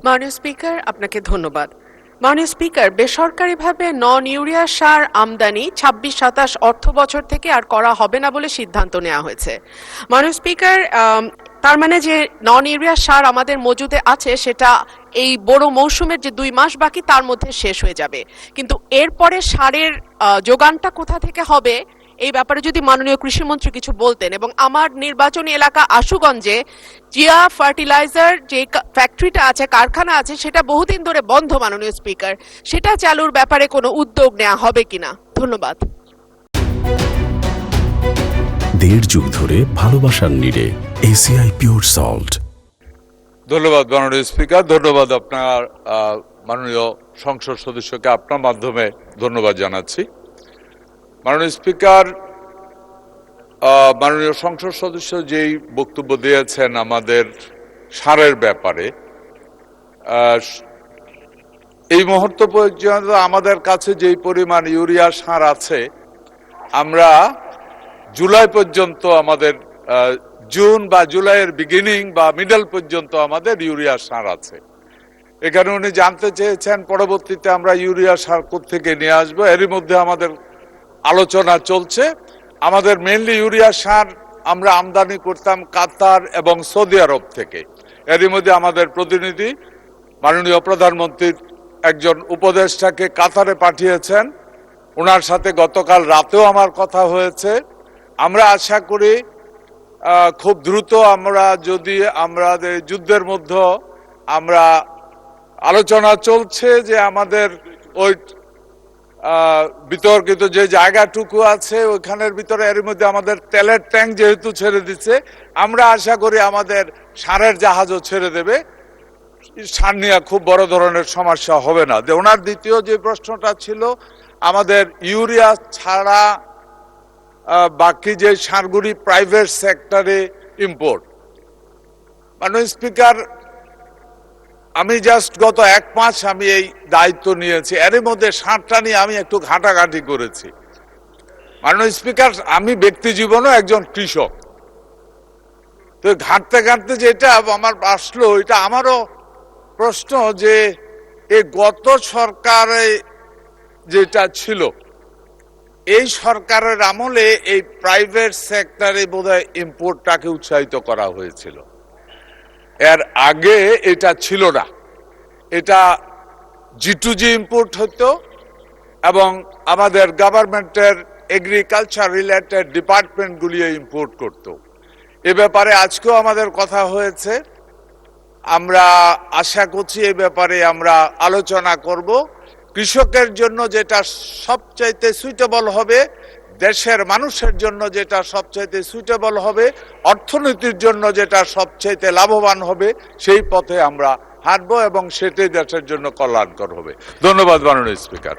মাননীয় স্পিকার, আপনাকে ধন্যবাদ। মাননীয় স্পিকার, বেসরকারিভাবে নন ইউরিয়া সার আমদানি ২৬-২৭ অর্থ বছর থেকে আর করা হবে না বলে সিদ্ধান্ত নেওয়া হয়েছে। মাননীয় স্পিকার, তার মানে যে নন ইউরিয়া সার আমাদের মজুদে আছে সেটা এই বড় মৌসুমের যে ২ মাস বাকি তার মধ্যে শেষ হয়ে যাবে, কিন্তু এরপরে সারের যোগানটা কোথা থেকে হবে এই ব্যাপারে যদি মাননীয় কৃষিমন্ত্রী কিছু বলতেন। এবং আমার নির্বাচনী এলাকা আশুগঞ্জে জিয়া ফার্টিলাইজার যে ফ্যাক্টরিটা আছে, কারখানা আছে, সেটা বহুদিন ধরে বন্ধ। মাননীয় স্পিকার, সেটা চালুর ব্যাপারে কোনো উদ্যোগ নেওয়া হবে কিনা? ধন্যবাদ। দেড় যুগ ধরে ভালোবাসার নিড়ে এসিআই পিওর সল্ট। ধন্যবাদ মাননীয় স্পিকার, ধন্যবাদ আপনার মাননীয় সংসদ সদস্যকে আপনার মাধ্যমে ধন্যবাদ জানাচ্ছি। মাননীয় স্পিকার, মাননীয় সংসদ সদস্য যেই বক্তব্য দিয়েছেন আমাদের সারের ব্যাপারে, এই মুহূর্ত পর্যন্ত আমাদের কাছে যেই পরিমাণ ইউরিয়া সার আছে, আমরা জুলাই পর্যন্ত আমাদের জুন বা জুলাইয়ের বিগিনিং বা মিডল পর্যন্ত আমাদের ইউরিয়া সার আছে। এখানে উনি জানতে চেয়েছেন পরবর্তীতে আমরা ইউরিয়া সার কোত্থেকে নিয়ে আসবো। এরই মধ্যে আমাদের আলোচনা চলছে। আমাদের মেইনলি ইউরিয়া সার আমরা আমদানি করতাম কাতার এবং সৌদি আরব থেকে। এরই মধ্যে আমাদের প্রতিনিধি মাননীয় প্রধানমন্ত্রীর একজন উপদেষ্টাকে কাতারে পাঠিয়েছেন, ওনার সাথে গতকাল রাতেও আমার কথা হয়েছে। আমরা আশা করি খুব দ্রুত আমরা যদি আমাদের যুদ্ধের মধ্যে আমরা আলোচনা চলছে যে আমাদের ওই বিতর্কিত যে জায়গাটুকু আছে ওইখানের ভিতরে এর মধ্যে আমাদের তেলের ট্যাঙ্ক যেহেতু ছেড়ে দিচ্ছে, আমরা আশা করি আমাদের সারের জাহাজও ছেড়ে দেবে। সার নিয়ে খুব বড় ধরনের সমস্যা হবে না। ওনার দ্বিতীয় যে প্রশ্নটা ছিল আমাদের ইউরিয়া ছাড়া বাকি যে সারগুলি প্রাইভেট সেক্টরে ইম্পোর্ট। মাননীয় স্পিকার, আমি জাস্ট গত 1 মাস আমি এই দায়িত্ব নিয়েছি, এর মধ্যে সারটা নিয়ে আমি একটু ঘাটাঘাটি করেছি। মাননীয় স্পিকার, আমি ব্যক্তি জীবনেও একজন কৃষক, তো ঘাটতে ঘাটতে যেটা আমার আসলো এটা আমারও প্রশ্ন যে এই গত সরকারে যেটা ছিল এই সরকারের আমলে এই প্রাইভেট সেক্টরে বোধহয় ইম্পোর্টটাকে উৎসাহিত করা হয়েছিল, এর আগে এটা ছিল না। এটা G2G ইম্পোর্ট হতো এবং আমাদের গভর্নমেন্টের এগ্রিকালচার রিলেটেড ডিপার্টমেন্টগুলি ইম্পোর্ট করত। এ ব্যাপারে আজকেও আমাদের কথা হয়েছে, আমরা আশা করছি এ ব্যাপারে আমরা আলোচনা করব। কৃষকের জন্য যেটা সবচাইতে সুইটেবল হবে, দেশের মানুষের জন্য যেটা সবচাইতে সুইটেবল হবে, অর্থনীতির জন্য যেটা সবচাইতে লাভবান হবে, সেই পথে আমরা হাঁটবো এবং সেটাই দেশের জন্য কল্যাণকর হবে। ধন্যবাদ মাননীয় স্পিকার।